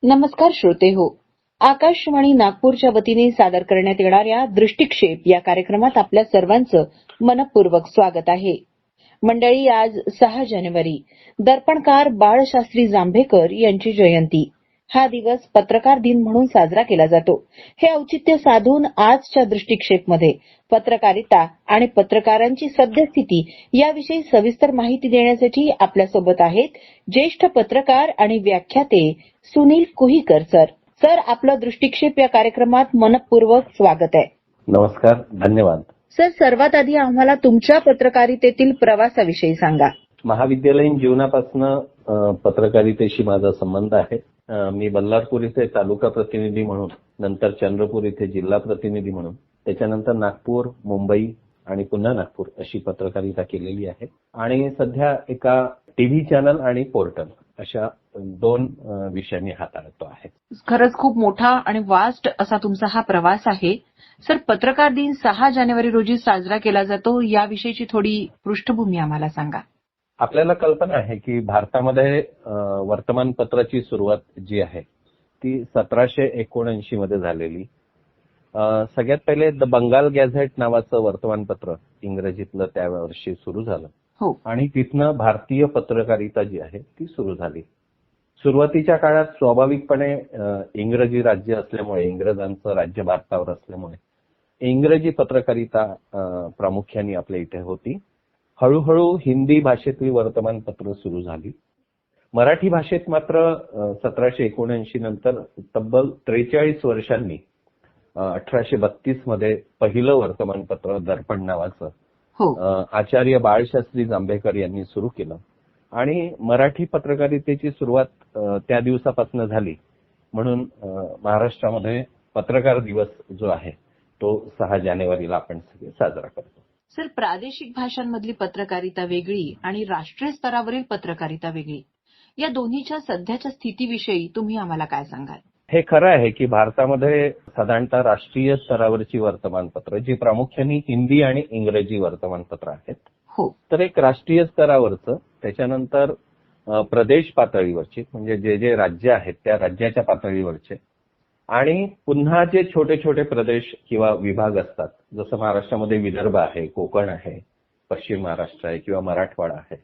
नमस्कार श्रोते हो. आकाशवाणी नागपूरच्या वतीने सादर करण्यात येणाऱ्या दृष्टिक्षेप या कार्यक्रमात आपल्या सर्वांचं मनपूर्वक स्वागत आहे. मंडळी, आज 6 जानेवारी दर्पणकार बाळशास्त्री जांभेकर यांची जयंती. हा दिवस पत्रकार दिन म्हणून साजरा केला जातो. हे औचित्य साधून आजच्या दृष्टिक्षेपमध्ये पत्रकारिता आणि पत्रकारांची सद्यस्थिती याविषयी सविस्तर माहिती देण्यासाठी आपल्यासोबत आहेत ज्येष्ठ पत्रकार आणि व्याख्याते सुनील कुहीकर सर. सर, आपलं दृष्टिक्षेप या कार्यक्रमात मनपूर्वक स्वागत आहे. नमस्कार, धन्यवाद. सर, सर्वात आधी आम्हाला तुमच्या पत्रकारितेतील प्रवासाविषयी सांगा. महाविद्यालयीन जीवनापासून पत्रकारितेशी माझा संबंध आहे. मी बल्लारपूर इथे तालुका प्रतिनिधी म्हणून, नंतर चंद्रपूर इथे जिल्हा प्रतिनिधी म्हणून, त्याच्यानंतर नागपूर, मुंबई आणि पुन्हा नागपूर अशी पत्रकारिता केलेली आहे. आणि सध्या एका टीव्ही चॅनल आणि पोर्टल अशा 2 विषयांनी हाताळतो आहे. खरंच खूप मोठा आणि वास्ट असा तुमचा हा प्रवास आहे. सर, पत्रकार दिन 6 जानेवारी रोजी साजरा केला जातो, याविषयीची थोडी पृष्ठभूमी आम्हाला सांगा. आपल्याला कल्पना आहे की भारतामध्ये वर्तमानपत्राची सुरुवात जी आहे ती 1779 मध्ये झालेली. सगळ्यात पहिले द बंगाल गॅझेट नावाचं वर्तमानपत्र इंग्रजीतलं त्या वर्षी सुरू झालं. हो. आणि तिथनं भारतीय पत्रकारिता जी आहे ती सुरू झाली. सुरुवातीच्या काळात स्वाभाविकपणे इंग्रजी राज्य असल्यामुळे, इंग्रजांचं राज्य भारतावर असल्यामुळे इंग्रजी पत्रकारिता प्रामुख्याने आपल्या इथे होती. हळूहळू हिंदी भाषेतली वर्तमानपत्र सुरू झाली. मराठी भाषेत मात्र 1779 नंतर तब्बल 43 वर्षांनी 1832 मध्ये पहिलं वर्तमानपत्र दर्पण नावाचं आचार्य बाळशास्त्री जांभेकर यांनी सुरू केलं. आणि मराठी पत्रकारितेची सुरुवात त्या दिवसापासून झाली. म्हणून महाराष्ट्रामध्ये पत्रकार दिवस जो आहे तो 6 जानेवारीला आपण सगळे साजरा करतो. सर, प्रादेशिक भाषांमधली पत्रकारिता वेगळी आणि राष्ट्रीय स्तरावरील पत्रकारिता वेगळी, या दोन्हीच्या सध्याच्या स्थितीविषयी तुम्ही आम्हाला काय सांगाल? हे खरं आहे की भारतामध्ये साधारणतः राष्ट्रीय स्तरावरची वर्तमानपत्र जी प्रामुख्याने हिंदी आणि इंग्रजी वर्तमानपत्र आहेत. हो. तर एक राष्ट्रीय स्तरावरचं, त्याच्यानंतर प्रदेश पातळीवरची म्हणजे जे जे राज्य आहेत त्या राज्याच्या पातळीवरचे, आणि पुन्हा जे छोटे छोटे प्रदेश किंवा विभाग असतात, जसं महाराष्ट्रामध्ये विदर्भ आहे, कोकण आहे, पश्चिम महाराष्ट्र आहे किंवा मराठवाडा आहे,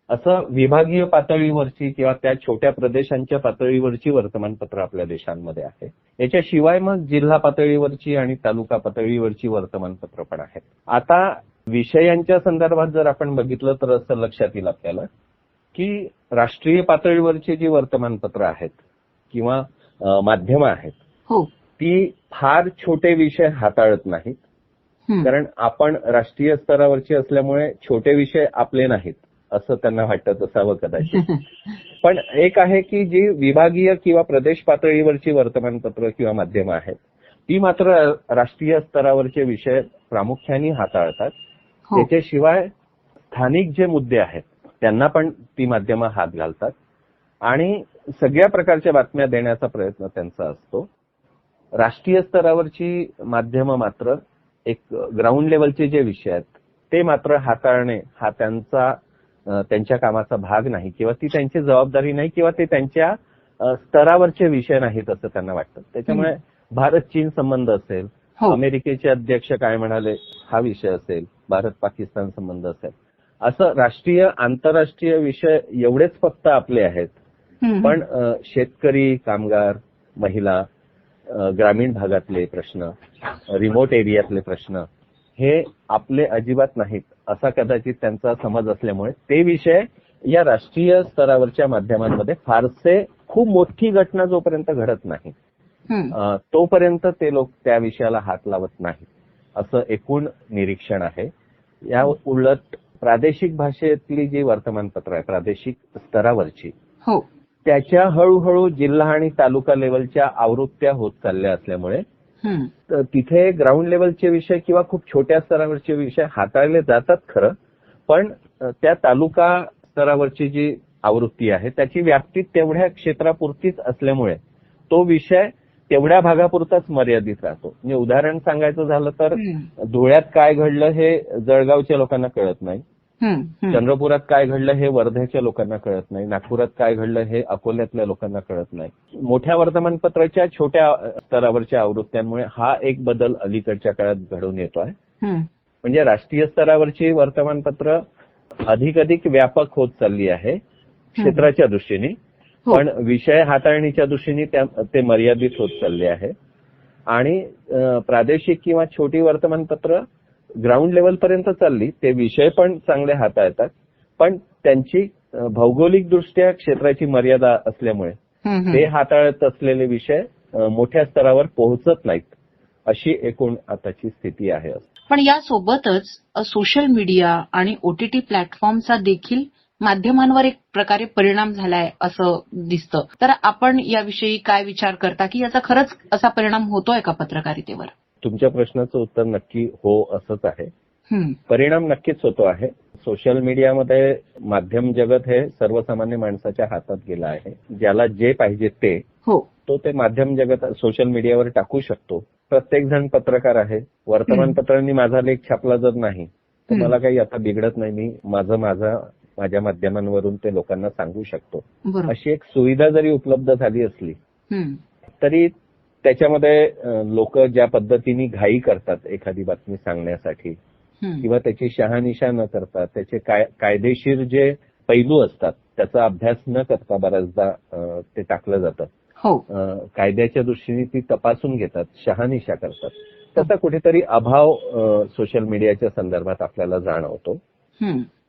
असं विभागीय पातळीवरची किंवा त्या छोट्या प्रदेशांच्या पातळीवरची वर्तमानपत्र आपल्या देशांमध्ये आहे. याच्याशिवाय मग जिल्हा पातळीवरची आणि तालुका पातळीवरची वर्तमानपत्र पण आहेत. आता विषयांच्या संदर्भात जर आपण बघितलं तर असं लक्षात येईल आपल्याला की राष्ट्रीय पातळीवरची जी वर्तमानपत्र आहेत किंवा माध्यमं आहेत ती फार छोटे विषय हाताळत नाहीत. कारण आपण राष्ट्रीय स्तरावरची असल्यामुळे छोटे विषय आपले नाहीत असं त्यांना वाटत असावं कदाचित. पण एक आहे की जी विभागीय किंवा प्रदेश पातळीवरची वर्तमानपत्र किंवा माध्यमं आहेत ती मात्र राष्ट्रीय स्तरावरचे विषय प्रामुख्याने हाताळतात. त्याच्याशिवाय स्थानिक जे मुद्दे आहेत त्यांना पण ती माध्यमं हात घालतात आणि सगळ्या प्रकारच्या बातम्या देण्याचा प्रयत्न त्यांचा असतो. राष्ट्रीय स्तरावरची माध्यमं मात्र एक ग्राउंड लेवलचे जे विषय आहेत ते मात्र हाताळणे हा त्यांच्या कामाचा भाग नाही किंवा ती त्यांची जबाबदारी नाही किंवा ते त्यांच्या स्तरावरचे विषय नाहीत असं त्यांना वाटतं. त्याच्यामुळे भारत चीन संबंध असेल, अमेरिकेचे अध्यक्ष काय म्हणाले हा विषय असेल, भारत पाकिस्तान संबंध असेल, असं राष्ट्रीय आंतरराष्ट्रीय विषय एवढेच फक्त आपले आहेत. पण शेतकरी, कामगार, महिला, ग्रामीण भागातले प्रश्न, रिमोट एरियातले प्रश्न हे आपले अजिबात नाहीत असा कदाचित त्यांचा समज असल्यामुळे ते विषय या राष्ट्रीय स्तरावरच्या माध्यमांमध्ये फारसे खूप मोठी घटना जोपर्यंत घडत नाही तोपर्यंत ते लोक त्या विषयाला हात लावत नाहीत असं एकूण निरीक्षण आहे. या उलट प्रादेशिक भाषेतली जी वर्तमानपत्र आहे प्रादेशिक स्तरावरची त्याच्या हळूहळू जिल्हा आणि तालुका लेवलच्या आवृत्त्या होत चालल्या असल्यामुळे तिथे ग्राउंड लेवलचे विषय किंवा खूप छोट्या स्तरावरचे विषय हाताळले जातात खरं, पण त्या तालुका स्तरावरची जी आवृत्ती आहे त्याची व्याप्ती तेवढ्या क्षेत्रापुरतीच असल्यामुळे तो विषय तेवढ्या भागापुरताच मर्यादित राहतो. म्हणजे उदाहरण सांगायचं झालं तर धुळ्यात काय घडलं हे जळगावच्या लोकांना कळत नाही चंद्रपुरात काय घडलं हे वर्ध्याच्या लोकांना कळत नाही, नागपुरात काय घडलं हे अकोल्यातल्या लोकांना कळत नाही. मोठ्या वर्तमानपत्राच्या छोट्या स्तरावरच्या आवृत्त्यांमुळे हा एक बदल अलीकडच्या काळात घडून येतोय. म्हणजे राष्ट्रीय स्तरावरची वर्तमानपत्र अधिक व्यापक होत चालली आहे क्षेत्राच्या दृष्टीने, पण विषय हाताळणीच्या दृष्टीने ते मर्यादित होत चालले आहे. आणि प्रादेशिक किंवा छोटी वर्तमानपत्र ग्राउंड लेवल पर्यंत चालली, ते विषय पण चांगले हाताळतात, पण त्यांची भौगोलिक दृष्ट्या क्षेत्राची मर्यादा असल्यामुळे ते हाताळत असलेले विषय मोठ्या स्तरावर पोहोचत नाहीत, अशी एकूण आताची स्थिती आहे. पण यासोबतच सोशल मीडिया आणि OTT प्लॅटफॉर्मचा देखील माध्यमांवर एक प्रकारे परिणाम झालाय असं दिसतं. तर आपण याविषयी काय विचार करता की याचा खरंच असा परिणाम होतोय का पत्रकारितेवर? तुमच्या प्रश्नाचं उत्तर नक्की हो असंच आहे. परिणाम नक्कीच होतो आहे. सोशल मीडियामध्ये माध्यम जगत हे सर्वसामान्य माणसाच्या हातात गेलं आहे. ज्याला जे पाहिजे ते तो ते माध्यम जगत सोशल मीडियावर टाकू शकतो. प्रत्येक जण पत्रकार आहे. वर्तमानपत्रांनी माझा लेख छापला जर नाही तर मला काही आता बिघडत नाही, मी माझ्या माध्यमांवरून ते लोकांना सांगू शकतो. अशी एक सुविधा जरी उपलब्ध झाली असली तरी त्याच्यामध्ये लोक ज्या पद्धतीने घाई करतात एखादी बातमी सांगण्यासाठी किंवा त्याची शहानिशा न करता त्याचे कायदेशीर जे पैलू असतात त्याचा अभ्यास न करता बऱ्याचदा ते टाकलं जातं. कायद्याच्या दृष्टीने ती तपासून घेतात, शहानिशा करतात. त्याचा कुठेतरी अभाव सोशल मीडियाच्या संदर्भात आपल्याला जाणवतो.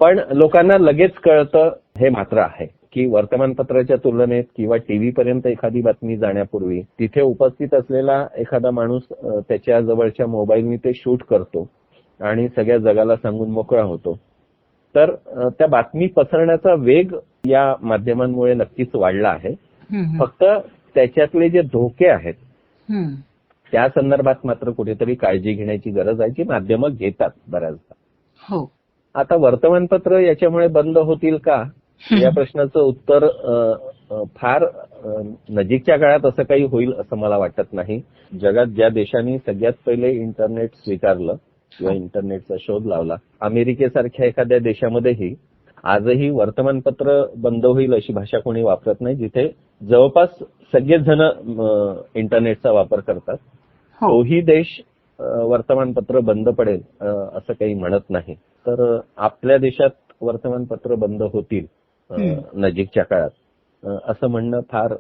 पण लोकांना लगेच कळतं हे मात्र आहे की वर्तमानपत्राच्या तुलनेत किंवा टीव्ही पर्यंत एखादी बातमी जाण्यापूर्वी तिथे उपस्थित असलेला एखादा माणूस त्याच्या जवळच्या मोबाईलनी ते शूट करतो आणि सगळ्या जगाला सांगून मोकळा होतो. तर त्या बातमी पसरण्याचा वेग या माध्यमांमुळे नक्कीच वाढला आहे. फक्त त्याच्यातले जे धोके आहेत त्या संदर्भात मात्र कुठेतरी काळजी घेण्याची गरज आहे, जी माध्यमं घेतात बऱ्याचदा. आता वर्तमानपत्र याच्यामुळे बंद होतील का या प्रश्नाचं उत्तर फार नजीकच्या काळात असं काही होईल असं मला वाटत नाही. जगात ज्या देशांनी सगळ्यात पहिले इंटरनेट स्वीकारलं किंवा इंटरनेटचा शोध लावला, अमेरिकेसारख्या एखाद्या देशामध्येही आजही वर्तमानपत्र बंद होईल अशी भाषा कोणी वापरत नाही, जिथे जवळपास सगळेच जण इंटरनेटचा वापर करतात. तोही देश वर्तमानपत्र बंद पडेल असं काही म्हणत नाही. तर आपल्या देशात वर्तमानपत्र बंद होतील नजीकच्या काळात असं म्हणणं फार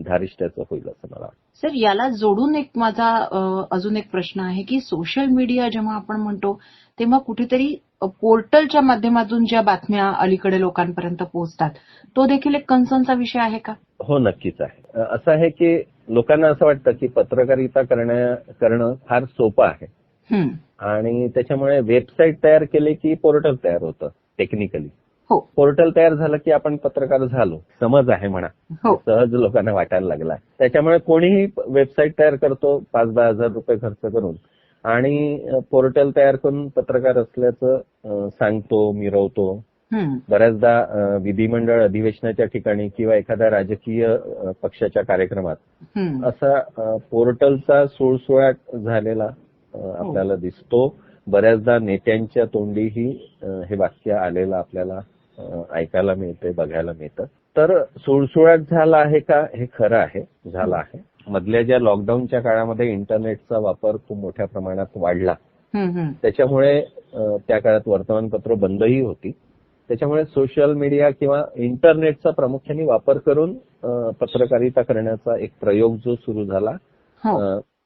धारिष्ट्याचं होईल असं मला वाटतं. सर, याला जोडून एक माझा अजून एक प्रश्न आहे की सोशल मीडिया जेव्हा आपण म्हणतो तेव्हा कुठेतरी पोर्टलच्या माध्यमातून ज्या बातम्या अलीकडे लोकांपर्यंत पोहोचतात तो देखील एक कन्सर्नचा विषय आहे का? हो, नक्कीच आहे. असं आहे की लोकांना असं वाटतं की पत्रकारिता करणं फार सोपं आहे आणि त्याच्यामुळे वेबसाईट तयार केली की पोर्टल तयार होतं टेक्निकली. पोर्टल तयार झालं की आपण पत्रकार झालो, समज आहे म्हणा, सहज लोकांना वाटायला लागला. त्याच्यामुळे कोणीही वेबसाईट तयार करतो 5-10 हजार रुपये खर्च करून आणि पोर्टल तयार करून पत्रकार असल्याचं सांगतो, मिरवतो. बऱ्याचदा विधिमंडळ अधिवेशनाच्या ठिकाणी किंवा एखाद्या राजकीय पक्षाच्या कार्यक्रमात असा पोर्टलचा सुळसुळाट झालेला आपल्याला दिसतो. बऱ्याचदा नेत्यांच्या तोंडीही हे वाक्य आलेलं आपल्याला ऐकायला मिळते, बघायला मिळतं. तर सुळसुळाट झाला आहे का हे खरं आहे, झाला आहे. मधल्या ज्या लॉकडाऊनच्या काळामध्ये इंटरनेटचा वापर खूप मोठ्या प्रमाणात वाढला, त्याच्यामुळे त्या काळात वर्तमानपत्र बंदही होती. त्याच्यामुळे सोशल मीडिया किंवा इंटरनेटचा प्रामुख्याने वापर करून पत्रकारिता करण्याचा एक प्रयोग जो सुरू झाला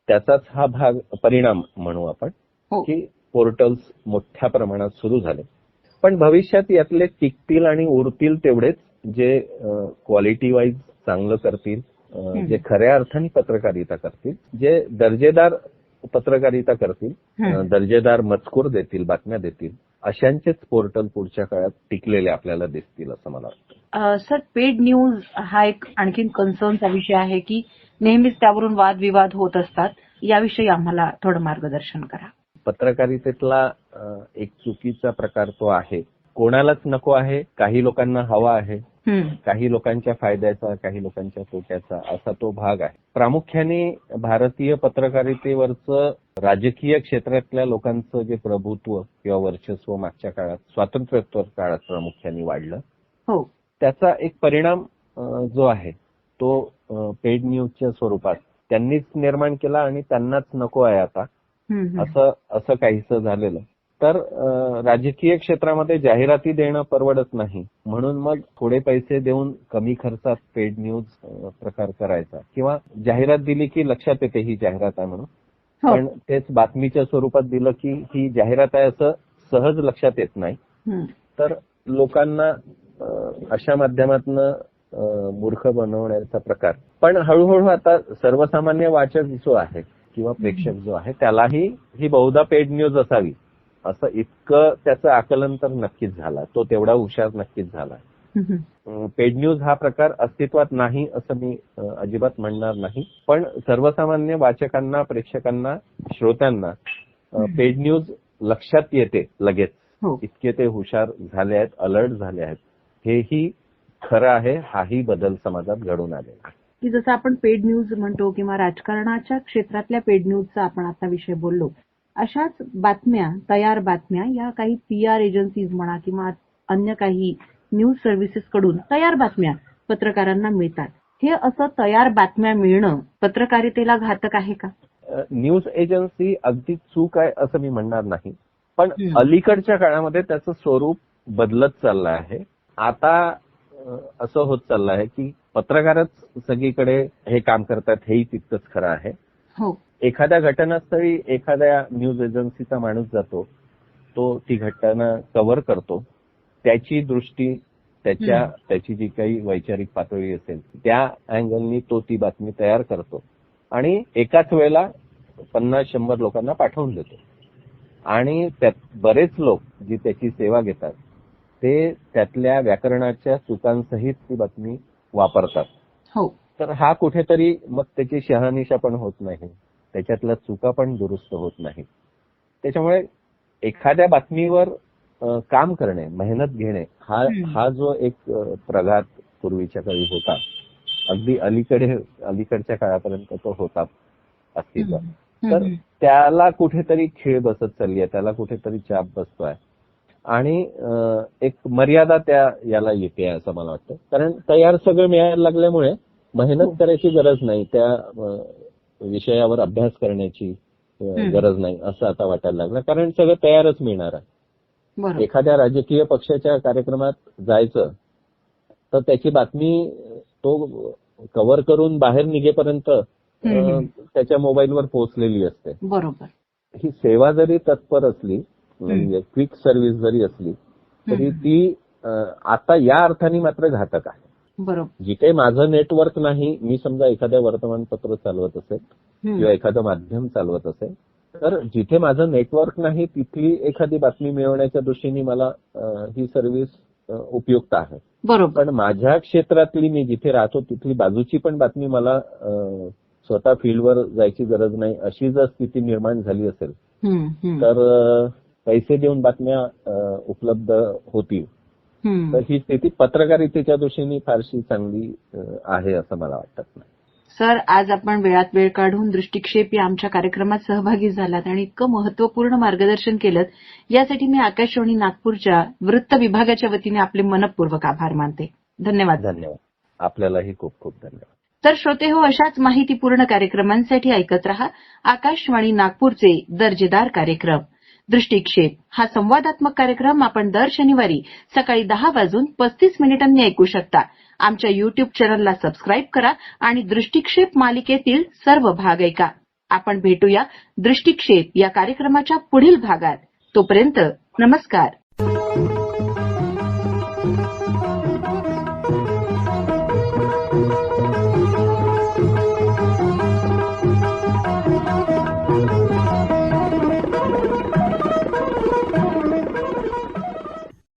त्याचाच हा परिणाम म्हणू आपण की पोर्टल्स मोठ्या प्रमाणात सुरू झाले. पण भविष्यात यातले टिकतील आणि उरतील तेवढेच जे क्वालिटी वाईज चांगलं करतील, जे खऱ्या अर्थाने पत्रकारिता करतील, जे दर्जेदार पत्रकारिता करतील, दर्जेदार मजकूर देतील, बातम्या देतील, अशांचेच पोर्टल पुढच्या काळात टिकलेले आपल्याला दिसतील असं मला वाटतं. सर, पेड न्यूज हा एक आणखीन कन्सर्नचा विषय आहे की नेहमीच त्यावरून वादविवाद होत असतात. याविषयी आम्हाला थोडं मार्गदर्शन करा. पत्रकारितेतला एक चुकीचा प्रकार तो आहे कोणालाच नको आहे, काही लोकांना हवा आहे, हम्म. काही लोकांच्या फायद्याचा, काही लोकांच्या तोट्याचा असा तो भाग आहे. प्रामुख्याने भारतीय पत्रकारितेवरचं राजकीय क्षेत्रातल्या लोकांचं जे प्रभुत्व किंवा वर्चस्व मागच्या काळात स्वातंत्र्योत्तर काळात प्रामुख्याने वाढलं. हो. त्याचा एक परिणाम जो आहे तो पेड न्यूजच्या स्वरूपात त्यांनीच निर्माण केला आणि त्यांनाच नको आहे आता हम्म. असं काहीसं झालेलं. तर राजकीय क्षेत्रामध्ये जाहिराती देणं परवडत नाही, म्हणून मग थोडे पैसे देऊन कमी खर्चात पेड न्यूज प्रकार करायचा किंवा जाहिरात दिली की लक्षात येते ही जाहिरात आहे म्हणून, हो. पण तेच बातमीच्या स्वरूपात दिलं की ही जाहिरात आहे असं सहज लक्षात येत नाही. हम्म. तर लोकांना अशा माध्यमातून मूर्ख बनवण्याचा प्रकार. पण हळूहळू आता सर्वसामान्य वाचक जो आहे किंवा प्रेक्षक जो आहे त्यालाही ही बहुधा पेड न्यूज असावी असं इतकं त्याचं आकलन तर नक्कीच झालं. तो तेवढा हुशार नक्कीच झाला. पेड न्यूज हा प्रकार अस्तित्वात नाही असं मी अजिबात म्हणणार नाही, पण सर्वसामान्य वाचकांना, प्रेक्षकांना, श्रोत्यांना पेड न्यूज लक्षात येते लगेच. हो. इतके ते हुशार झाले आहेत, अलर्ट झाले आहेत. हेही खरं आहे. हाही बदल समाजात घडून आलेला आहे. की जसं आपण पेड न्यूज म्हणतो किंवा राजकारणाच्या क्षेत्रातल्या पेड न्यूजचा आपण आता विषय बोललो, अशाच बातम्या, तयार बातम्या या काही PR एजन्सीज म्हणा किंवा अन्य काही न्यूज सर्व्हिसेस कडून तयार बातम्या पत्रकारांना मिळतात. हे असं तयार बातम्या मिळणं पत्रकारितेला घातक आहे का? न्यूज एजन्सी अगदी चूक आहे असं मी म्हणणार नाही, पण अलीकडच्या काळामध्ये त्याचं स्वरूप बदलत चाललं आहे. आता असं होत चाललं आहे की पत्रकारच सगळीकडे हे काम करतात, हेही तितकंच खरं आहे. हो. एखाद्या घटनास्थळी एखाद्या न्यूज एजन्सीचा माणूस जातो, तो ती घटना कव्हर करतो, त्याची दृष्टी, त्याची जी काही वैचारिक पातळी असेल त्या अँगलनी तो ती बातमी तयार करतो आणि एकाच वेळेला 50-100 लोकांना पाठवून देतो. आणि त्यात बरेच लोक जी त्याची सेवा घेतात ते त्यातल्या व्याकरणाच्या चुकांसहित ती बातमी वापरतात. हो. तर हा कुठेतरी मग त्याची शहानिशा पण होत नाही, त्याच्यातल्या चुका पण दुरुस्त होत नाही. त्याच्यामुळे एखाद्या बातमीवर काम करणे, मेहनत घेणे हा जो एक प्रघात पूर्वीच्या काळी होता, अगदी अलीकडच्या काळापर्यंत तो होता अस्तित्वात. तर त्याला कुठेतरी खीळ बसत चालली आहे, त्याला कुठेतरी चाप बसतोय आणि एक मर्यादा याला येते असं मला वाटतं. कारण तयार सगळं मिळायला लागल्यामुळे मेहनत करायची गरज नाही, त्या विषयावर अभ्यास करण्याची गरज नाही असं आता वाटायला लागलं, कारण सगळं तयारच मिळणार आहे. एखाद्या राजकीय पक्षाच्या कार्यक्रमात जायचं तर त्याची बातमी तो कव्हर करून बाहेर निघेपर्यंत त्याच्या मोबाईलवर पोहोचलेली असते. बरोबर. ही सेवा जरी तत्पर असली, म्हणजे क्विक सर्व्हिस जरी असली तरी ती आता या अर्थाने मात्र घातक आहे. बरोबर. जिथे माझं नेटवर्क नाही, मी समजा एखाद्या वर्तमानपत्र चालवत असेल किंवा एखादं माध्यम चालवत असेल, तर जिथे माझं नेटवर्क नाही तिथली एखादी बातमी मिळवण्याच्या दृष्टीने मला ही सर्व्हिस उपयुक्त आहे. बरोबर. पण माझ्या क्षेत्रातली, मी जिथे राहतो तिथली बाजूची पण बातमी मला स्वतः फील्डवर जायची गरज नाही अशी जर स्थिती निर्माण झाली असेल तर पैसे देऊन बातम्या उपलब्ध होतील. तर ही स्थिती पत्रकारितेच्या दृष्टीने फारशी चांगली आहे असं मला वाटत नाही. सर, आज आपण वेळात वेळ काढून दृष्टिक्षेप या आमच्या कार्यक्रमात सहभागी झालात आणि इतकं महत्वपूर्ण मार्गदर्शन केलं, यासाठी मी आकाशवाणी नागपूरच्या वृत्त विभागाच्या वतीने आपले मनपूर्वक आभार मानते. धन्यवाद. धन्यवाद. आपल्यालाही खूप खूप धन्यवाद. तर श्रोते हो, अशाच माहितीपूर्ण कार्यक्रमांसाठी ऐकत रहा आकाशवाणी नागपूरचे दर्जेदार कार्यक्रम. दृष्टिक्षेप हा संवादात्मक कार्यक्रम आपण दर शनिवारी सकाळी 10:35 ऐकू शकता. आमच्या YouTube चॅनलला सबस्क्राईब करा आणि दृष्टिक्षेप मालिकेतील सर्व भाग ऐका. आपण भेटूया दृष्टिक्षेप या कार्यक्रमाच्या पुढील भागात. तोपर्यंत नमस्कार.